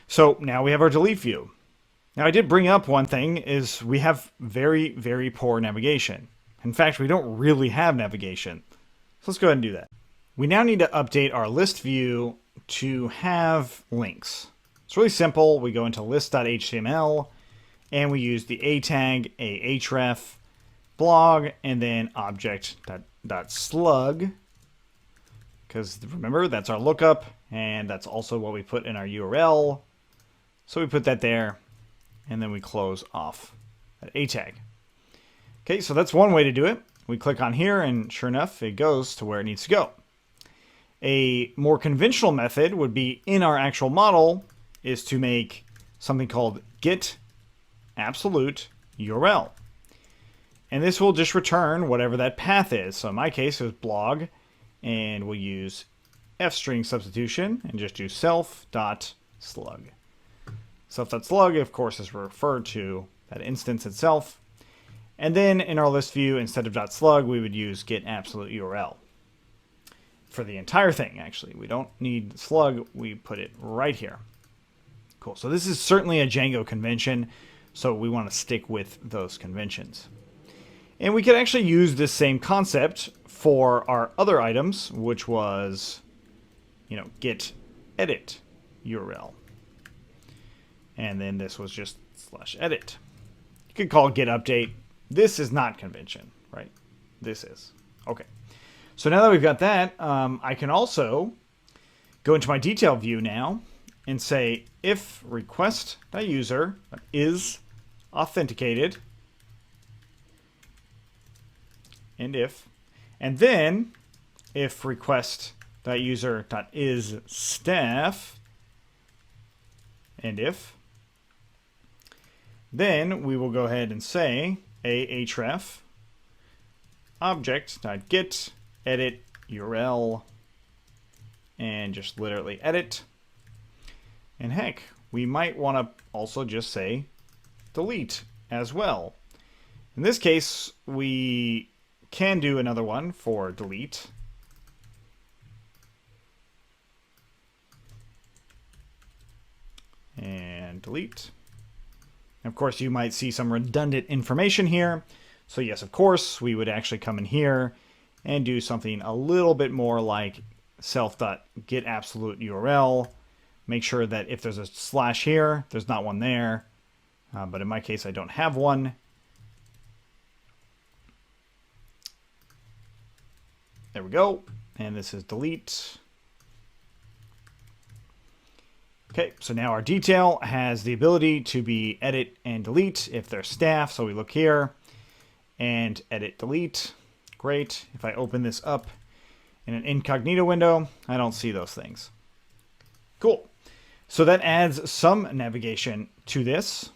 So now we have our delete view. Now I did bring up one thing is we have very, very poor navigation. In fact, we don't really have navigation. So let's go ahead and do that. We now need to update our list view to have links. It's really simple. We go into list.html and we use the a tag, ahref, blog, and then object.slug. Because remember, that's our lookup, and that's also what we put in our URL. So we put that there, and then we close off that a tag. Okay, so that's one way to do it. We click on here, and sure enough, it goes to where it needs to go. A more conventional method would be in our actual model is to make something called get absolute URL. And this will just return whatever that path is. So in my case, it was blog, and we'll use f-string substitution and just do self.slug. Self.slug, of course, is referred to that instance itself. And then in our list view, instead of .slug, we would use get absolute URL. For the entire thing, actually. We don't need slug, we put it right here. Cool, so this is certainly a Django convention, so we want to stick with those conventions. And we could actually use this same concept for our other items, which was, get edit URL. And then this was just /edit. You could call it get update. This is not convention, right? This is. Okay. So now that we've got that, I can also go into my detail view now and say if request.user is authenticated, and then if request.user.isStaff, then we will go ahead and say ahref object.get edit URL and just literally edit. And heck, we might want to also just say delete as well. In this case, we can do another one for delete. And delete. And of course, you might see some redundant information here. So yes, of course, we would actually come in here and do something a little bit more like self.getAbsoluteURL. Make sure that if there's a slash here, there's not one there. But in my case, I don't have one. There we go. And this is delete. Okay, so now our detail has the ability to be edit and delete if they're staff. So we look here and edit, delete. Great. If I open this up in an incognito window, I don't see those things. Cool. So that adds some navigation to this.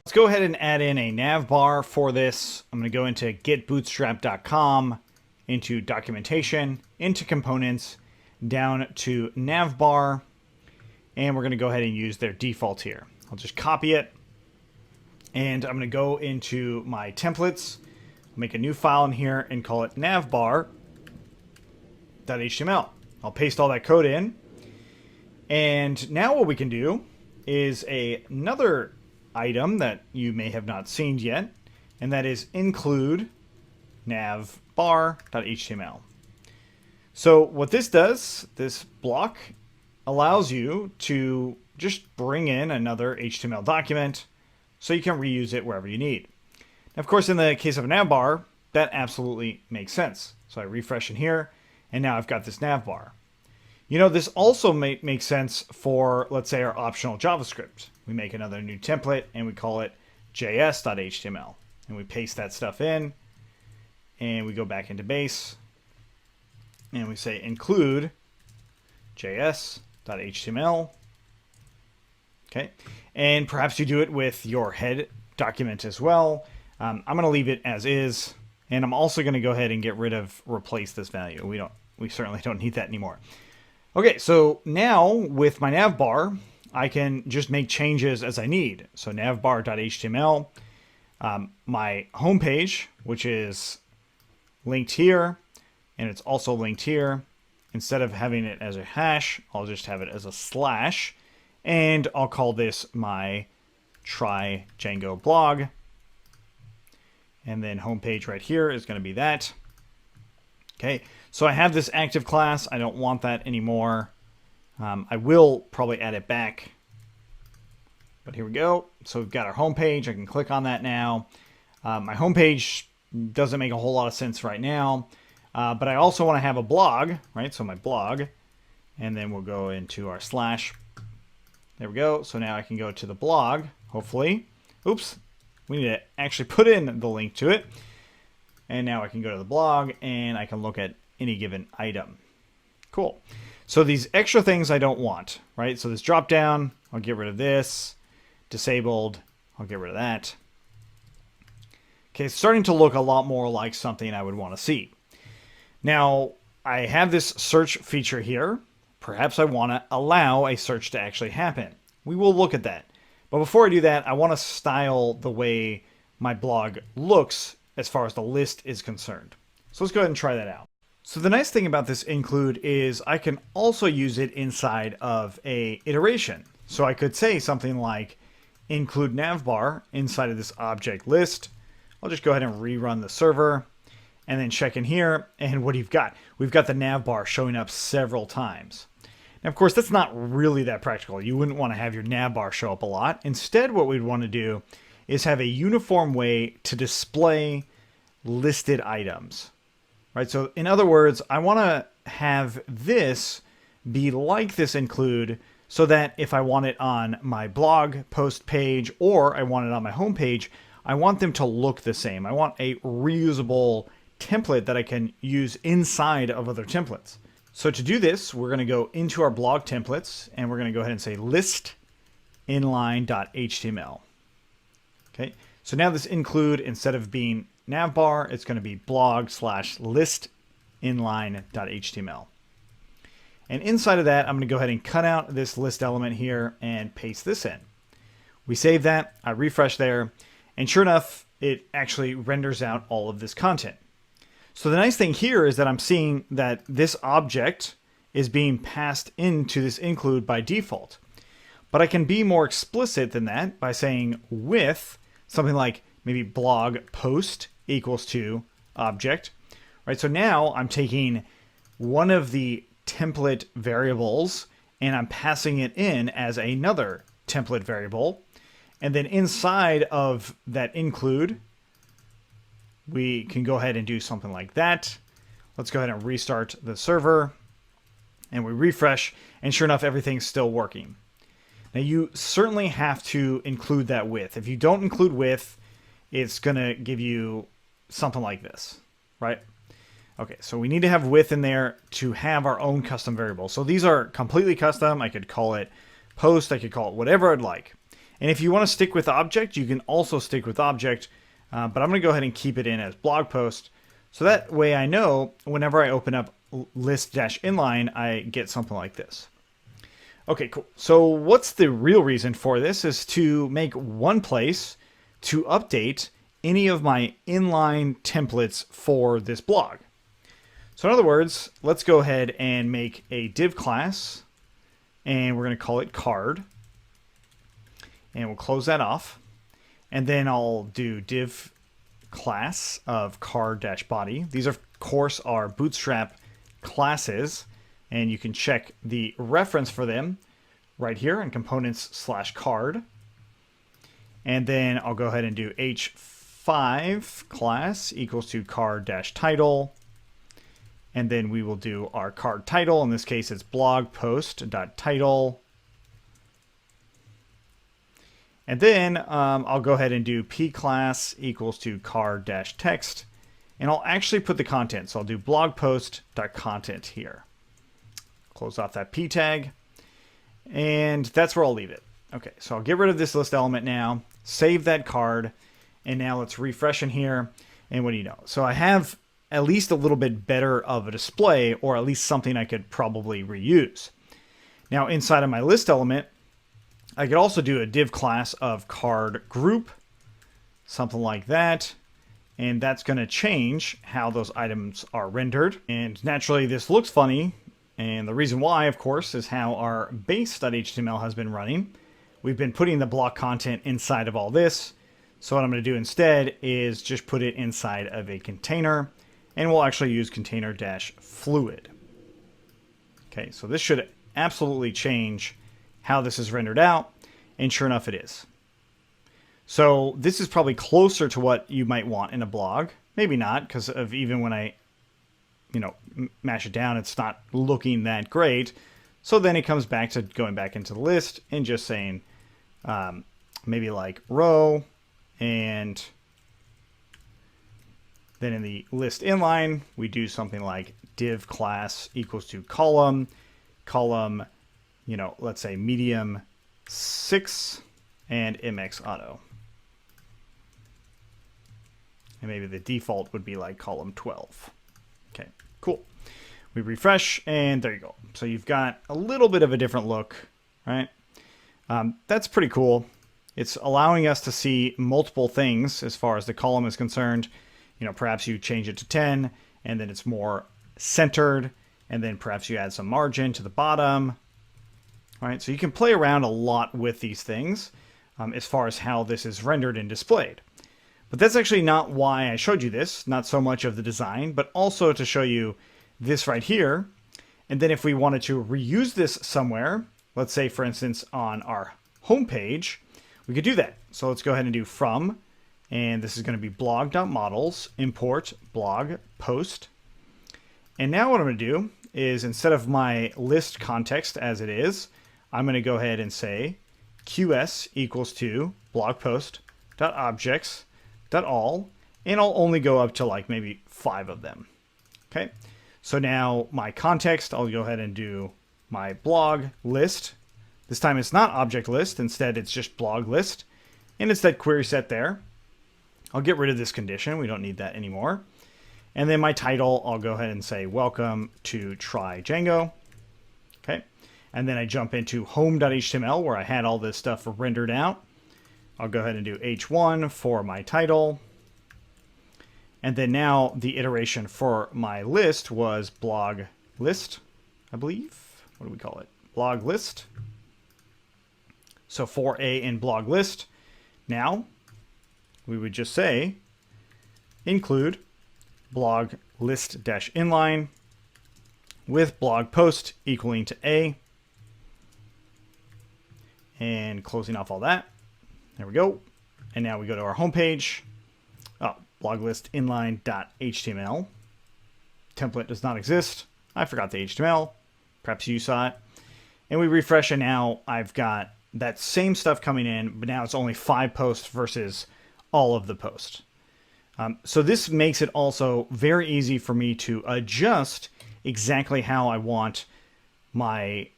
Let's go ahead and add in a navbar for this. I'm going to go into getbootstrap.com, into documentation, into components, down to navbar, and we're going to go ahead and use their default here. I'll just copy it, and I'm going to go into my templates, make a new file in here, and call it navbar.html. I'll paste all that code in, and now what we can do is another item that you may have not seen yet, and that is include navbar.html. So what this does, this block allows you to just bring in another HTML document so you can reuse it wherever you need. Now, of course, in the case of a navbar, that absolutely makes sense. So I refresh in here, and now I've got this navbar. This also makes sense for, let's say, our optional JavaScript. We make another new template, and we call it js.html. And we paste that stuff in, and we go back into base, and we say include js.html. Okay, and perhaps you do it with your head document as well. I'm going to leave it as is, and I'm also going to go ahead and get rid of replace this value. We certainly don't need that anymore. Okay, so now with my navbar, I can just make changes as I need. So navbar.html, my homepage, which is linked here, and it's also linked here. Instead of having it as a hash, I'll just have it as a slash. And I'll call this my try Django blog. And then homepage right here is going to be that. Okay, so I have this active class. I don't want that anymore. I will probably add it back. But here we go. So we've got our homepage. I can click on that now. My homepage doesn't make a whole lot of sense right now. But I also want to have a blog, right? So my blog. And then we'll go into our slash. There we go. So now I can go to the blog, hopefully. Oops. We need to actually put in the link to it. And now I can go to the blog and I can look at any given item. Cool. So these extra things I don't want, right? So this drop down, I'll get rid of this. Disabled, I'll get rid of that. Okay, it's starting to look a lot more like something I would want to see. Now, I have this search feature here. Perhaps I want to allow a search to actually happen. We will look at that. But before I do that, I want to style the way my blog looks as far as the list is concerned. So let's go ahead and try that out. So the nice thing about this include is I can also use it inside of a iteration. So I could say something like include navbar inside of this object list. I'll just go ahead and rerun the server and then check in here. And what do you've got? We've got the navbar showing up several times. Now, of course, that's not really that practical. You wouldn't want to have your navbar show up a lot. Instead, what we'd want to do is have a uniform way to display listed items, right? So in other words, I want to have this be like this include so that if I want it on my blog post page or I want it on my homepage, I want them to look the same. I want a reusable template that I can use inside of other templates. So to do this, we're going to go into our blog templates and we're going to go ahead and say list inline.html. Okay, so now this include, instead of being navbar, it's going to be blog/list inline.html. And inside of that, I'm going to go ahead and cut out this list element here and paste this in. We save that, I refresh there, and sure enough, it actually renders out all of this content. So the nice thing here is that I'm seeing that this object is being passed into this include by default. But I can be more explicit than that by saying with something like maybe blog post equals to object, right? So now I'm taking one of the template variables and I'm passing it in as another template variable. And then inside of that include, we can go ahead and do something like that. Let's go ahead and restart the server and we refresh, and sure enough, everything's still working. Now you certainly have to include that with. If you don't include with, it's gonna give you something like this, right? Okay, so we need to have with in there to have our own custom variable. So these are completely custom. I could call it post, I could call it whatever I'd like. And if you want to stick with object, you can also stick with object, but I'm going to go ahead and keep it in as blog post. So that way I know whenever I open up list-inline, I get something like this. Okay, cool. So what's the real reason for this is to make one place to update any of my inline templates for this blog. So in other words, let's go ahead and make a div class, and we're going to call it card. And we'll close that off. And then I'll do div class of card-body. These, of course, are Bootstrap classes, and you can check the reference for them right here in components/card. And then I'll go ahead and do h5 class equals to card-title. And then we will do our card title. In this case, it's blog post.title. And then I'll go ahead and do p class equals to card-text. And I'll actually put the content. So I'll do blog post.content here. Close off that p tag. And that's where I'll leave it. Okay, so I'll get rid of this list element now. Save that card. And now let's refresh in here. And what do you know? So I have at least a little bit better of a display, or at least something I could probably reuse. Now inside of my list element, I could also do a div class of card group, something like that. And that's going to change how those items are rendered. And naturally, this looks funny And the reason why, of course, is how our base.html has been running. We've been putting the block content inside of all this. So what I'm going to do instead is just put it inside of a container, and we'll actually use container-fluid. Okay, so this should absolutely change how this is rendered out, and sure enough it is. So this is probably closer to what you might want in a blog. Maybe not, because of even when I mash it down, it's not looking that great. So then it comes back to going back into the list and just saying maybe like row, and then in the list inline, we do something like div class equals to column, let's say medium 6 and MX auto. And maybe the default would be like column 12. Okay, cool. We refresh, and there you go. So you've got a little bit of a different look, right? That's pretty cool. It's allowing us to see multiple things as far as the column is concerned. Perhaps you change it to 10, and then it's more centered, and then perhaps you add some margin to the bottom. All right, so you can play around a lot with these things as far as how this is rendered and displayed. But that's actually not why I showed you this, not so much of the design, but also to show you this right here. And then if we wanted to reuse this somewhere, let's say, for instance, on our home page, we could do that. So let's go ahead and do from, and this is going to be blog.models, import blog post. And now what I'm going to do is, instead of my list context as it is, I'm going to go ahead and say qs equals to blog post.objects.all, and I'll only go up to like maybe 5 of them. Okay, so now my context, I'll go ahead and do my blog list. This time it's not object list, instead it's just blog list, and it's that query set there. I'll get rid of this condition, we don't need that anymore. And then my title, I'll go ahead and say welcome to try Django. Okay, and then I jump into home.html where I had all this stuff rendered out. I'll go ahead and do h1 for my title. And then now the iteration for my list was blog list, I believe. What do we call it? Blog list. So for a in blog list, now we would just say include blog list dash inline with blog post equaling to a, and closing off all that. There we go. And now we go to our home page. Oh, blog list inline.html. Template does not exist. I forgot the HTML. Perhaps you saw it. And we refresh, and now I've got that same stuff coming in, but now it's only 5 posts versus all of the posts. So this makes it also very easy for me to adjust exactly how I want my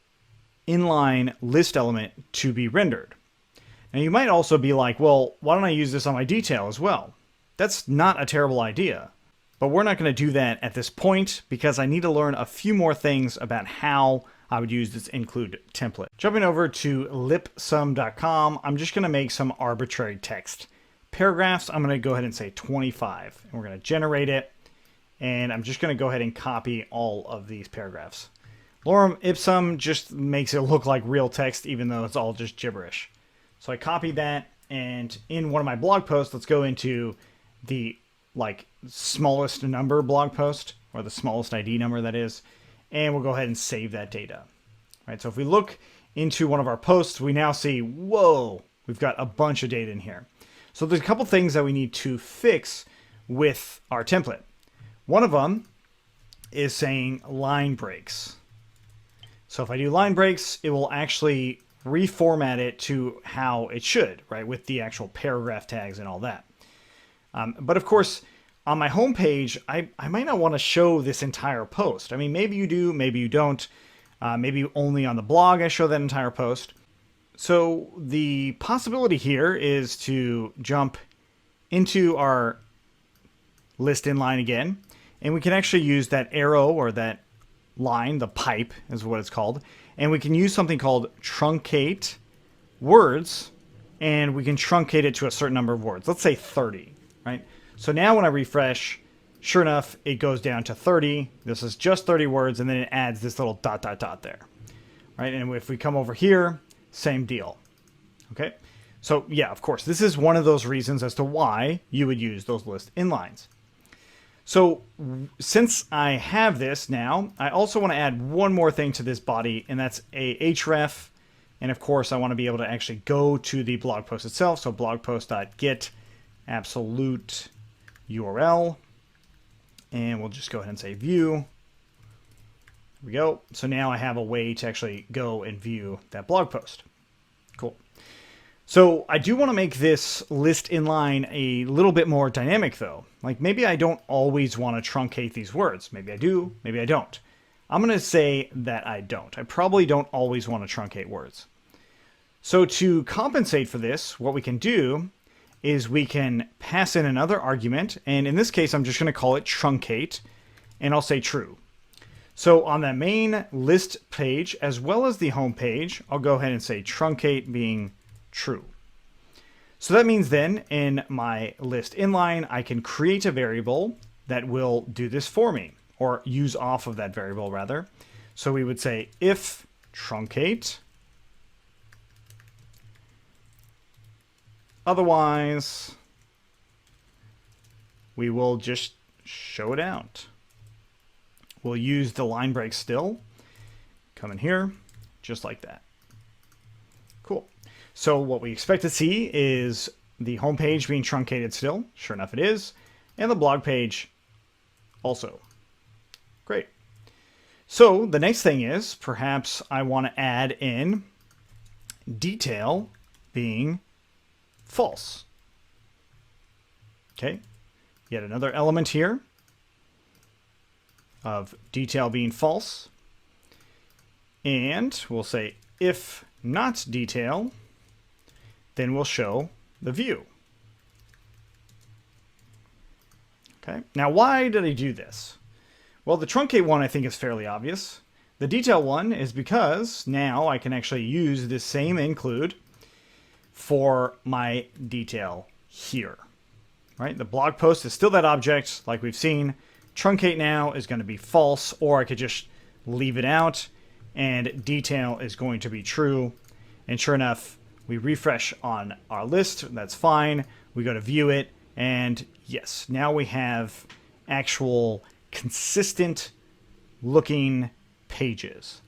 inline list element to be rendered. Now you might also be like, well, why don't I use this on my detail as well? That's not a terrible idea, but we're not going to do that at this point because I need to learn a few more things about how I would use this include template. Jumping over to lipsum.com, I'm just going to make some arbitrary text. Paragraphs, I'm going to go ahead and say 25, and we're going to generate it, and I'm just going to go ahead and copy all of these paragraphs. Lorem ipsum just makes it look like real text, even though it's all just gibberish. So I copied that, and in one of my blog posts, let's go into the smallest number blog post, or the smallest ID number that is, and we'll go ahead and save that data. All right, so if we look into one of our posts, we now see, whoa, we've got a bunch of data in here. So there's a couple things that we need to fix with our template. One of them is saying line breaks. So if I do line breaks, it will actually reformat it to how it should, right, with the actual paragraph tags and all that. But of course, on my home page, I might not want to show this entire post. I mean, maybe you do, maybe you don't. Maybe only on the blog I show that entire post. So the possibility here is to jump into our list inline again, and we can actually use that arrow or that line, the pipe is what it's called, and we can use something called truncate words, and we can truncate it to a certain number of words. Let's say 30, right? So now when I refresh, Sure enough, it goes down to 30. This is just 30 words, and then it adds this little dot, dot, dot there. Right? And if we come over here, same deal. Okay? So, yeah, of course, this is one of those reasons as to why you would use those list inlines. So, since I have this now, I also want to add one more thing to this body, and that's a href. And, of course, I want to be able to actually go to the blog post itself. So, blogpost.get absolute URL. And we'll just go ahead and say view. There we go. So now I have a way to actually go and view that blog post. Cool. So I do want to make this list inline a little bit more dynamic though. Like maybe I don't always want to truncate these words. Maybe I do, maybe I don't. I'm going to say that I don't. I probably don't always want to truncate words. So to compensate for this, what we can do is we can pass in another argument, and in this case I'm just going to call it truncate, and I'll say true. So on the main list page as well as the home page, I'll go ahead and say truncate being true. So that means then in my list inline I can create a variable that will do this for me, or use off of that variable rather. So we would say if truncate, otherwise, we will just show it out. We'll use the line break still. Come in here, just like that. Cool. So what we expect to see is the home page being truncated still. Sure enough, it is. And the blog page also. Great. So the next thing is, perhaps I want to add in detail being false. Okay, yet another element here of detail being false. And we'll say if not detail, then we'll show the view. Okay, now why did I do this? Well, the truncate one I think is fairly obvious. The detail one is because now I can actually use this same include for my detail here, right? The blog post is still that object like we've seen. Truncate now is going to be false, or I could just leave it out, and detail is going to be true. And sure enough, we refresh on our list. That's fine. We go to view it, and yes, now we have actual consistent looking pages.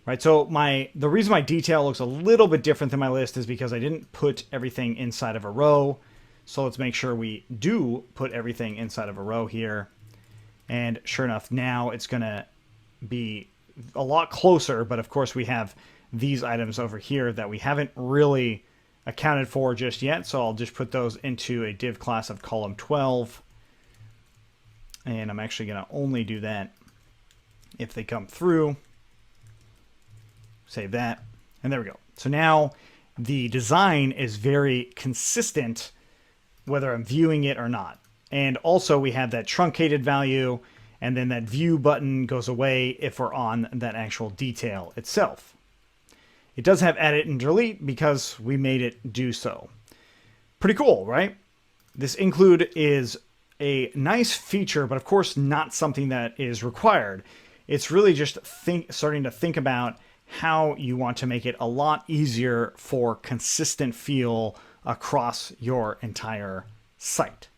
Right, so the reason my detail looks a little bit different than my list is because I didn't put everything inside of a row. So let's make sure we do put everything inside of a row here. And sure enough, now it's going to be a lot closer. But of course, we have these items over here that we haven't really accounted for just yet. So I'll just put those into a div class of column 12. And I'm actually going to only do that if they come through. Save that, and there we go. So now the design is very consistent whether I'm viewing it or not. And also we have that truncated value, and then that view button goes away if we're on that actual detail itself. It does have edit and delete because we made it do so. Pretty cool, right? This include is a nice feature, but of course not something that is required. It's really just starting to think about how you want to make it a lot easier for consistent feel across your entire site.